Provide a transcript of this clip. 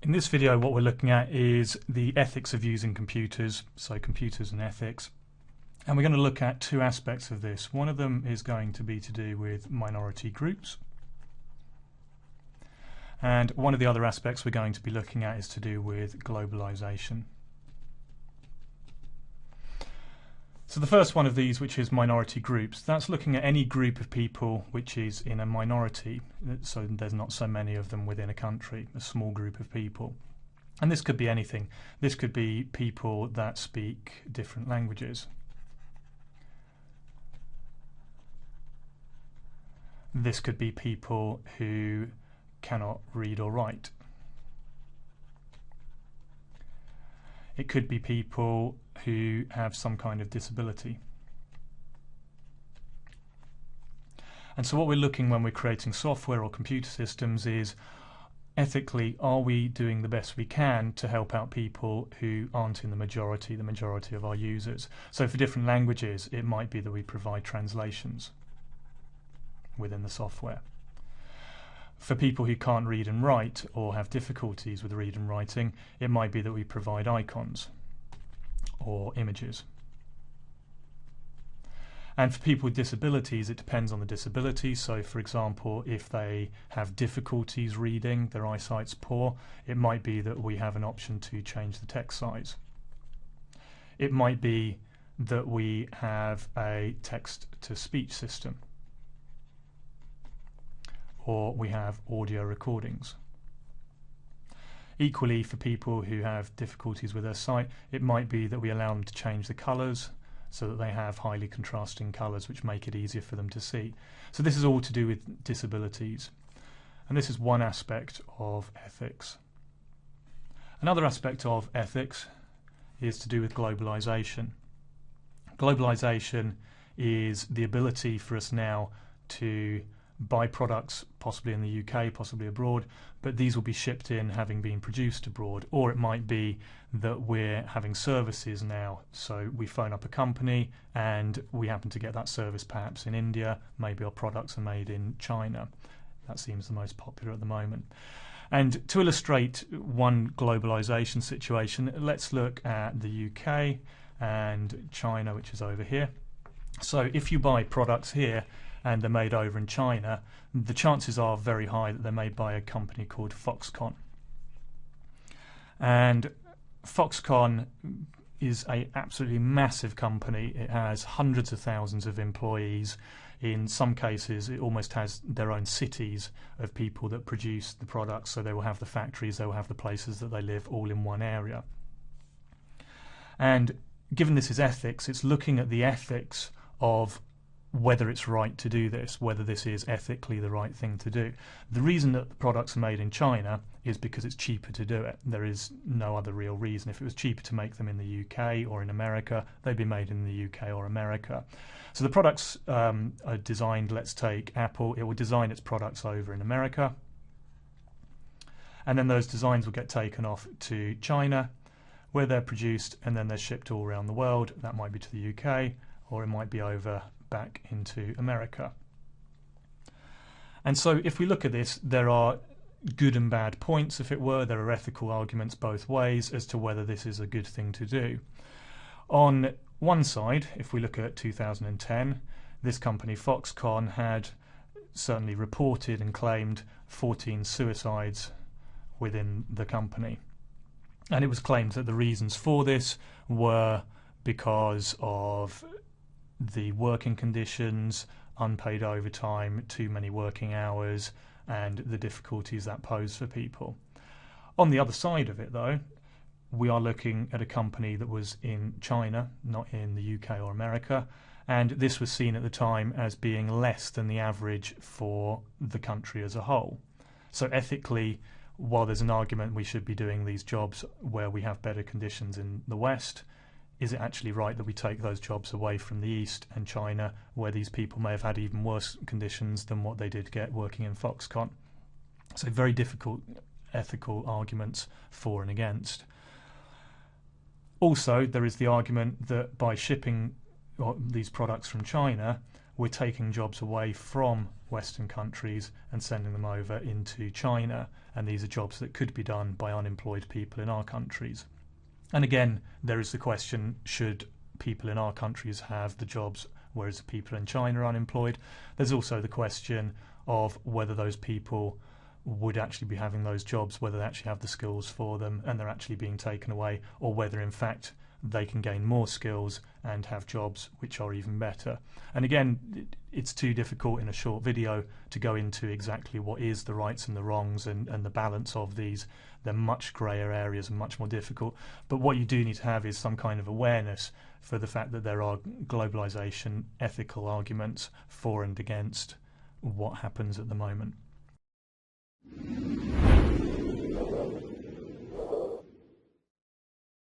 In this video, what we're looking at is the ethics of using computers, so computers and ethics. And we're going to look at two aspects of this. One of them is going to be to do with minority groups. And one of the other aspects we're going to be looking at is to do with globalization. So the first one of these, which is minority groups, that's looking at any group of people which is in a minority, so there's not so many of them within a country, a small group of people. And this could be anything. This could be people that speak different languages. This could be people who cannot read or write. It could be people who have some kind of disability. And so what we're looking when we're creating software or computer systems is, ethically, are we doing the best we can to help out people who aren't in the majority of our users? So for different languages, it might be that we provide translations within the software. For people who can't read and write or have difficulties with reading and writing, it might be that we provide icons or images. And for people with disabilities, it depends on the disability. So for example, if they have difficulties reading, their eyesight's poor, it might be that we have an option to change the text size. It might be that we have a text-to-speech system, or we have audio recordings. Equally, for people who have difficulties with their sight, it might be that we allow them to change the colours so that they have highly contrasting colours which make it easier for them to see. So this is all to do with disabilities. And this is one aspect of ethics. Another aspect of ethics is to do with globalisation. Globalisation is the ability for us now to buy products, possibly in the UK, possibly abroad, but these will be shipped in having been produced abroad. Or it might be that we're having services now, so we phone up a company and we happen to get that service perhaps in India, maybe our products are made in China. That seems the most popular at the moment. And to illustrate one globalization situation, let's look at the UK and China, which is over here. So if you buy products here and they're made over in China, the chances are very high that they're made by a company called Foxconn. And Foxconn is an absolutely massive company. It has hundreds of thousands of employees. In some cases, it almost has their own cities of people that produce the products. So they will have the factories, they will have the places that they live all in one area. And given this is ethics, it's looking at the ethics of whether it's right to do this, whether this is ethically the right thing to do. The reason that the products are made in China is because it's cheaper to do it. There is no other real reason. If it was cheaper to make them in the UK or in America, they'd be made in the UK or America. So the products are designed, let's take Apple, it will design its products over in America, and then those designs will get taken off to China, where they're produced, and then they're shipped all around the world. That might be to the UK, or it might be over back into America. And so if we look at this, there are good and bad points, if it were. There are ethical arguments both ways as to whether this is a good thing to do. On one side, if we look at 2010, this company Foxconn had certainly reported and claimed 14 suicides within the company. And it was claimed that the reasons for this were because of the working conditions, unpaid overtime, too many working hours, and the difficulties that pose for people. On the other side of it, though, we are looking at a company that was in China, not in the UK or America, and this was seen at the time as being less than the average for the country as a whole. So ethically, while there's an argument we should be doing these jobs where we have better conditions in the West, is it actually right that we take those jobs away from the East and China, where these people may have had even worse conditions than what they did get working in Foxconn? So very difficult ethical arguments for and against. Also, there is the argument that by shipping these products from China, we're taking jobs away from Western countries and sending them over into China, and these are jobs that could be done by unemployed people in our countries. And again, there is the question, should people in our countries have the jobs whereas the people in China are unemployed? There's also the question of whether those people would actually be having those jobs, whether they actually have the skills for them and they're actually being taken away, or whether in fact they can gain more skills and have jobs which are even better. And again, it's too difficult in a short video to go into exactly what is the rights and the wrongs and the balance of these. They're much greyer areas and much more difficult. But what you do need to have is some kind of awareness for the fact that there are globalization ethical arguments for and against what happens at the moment.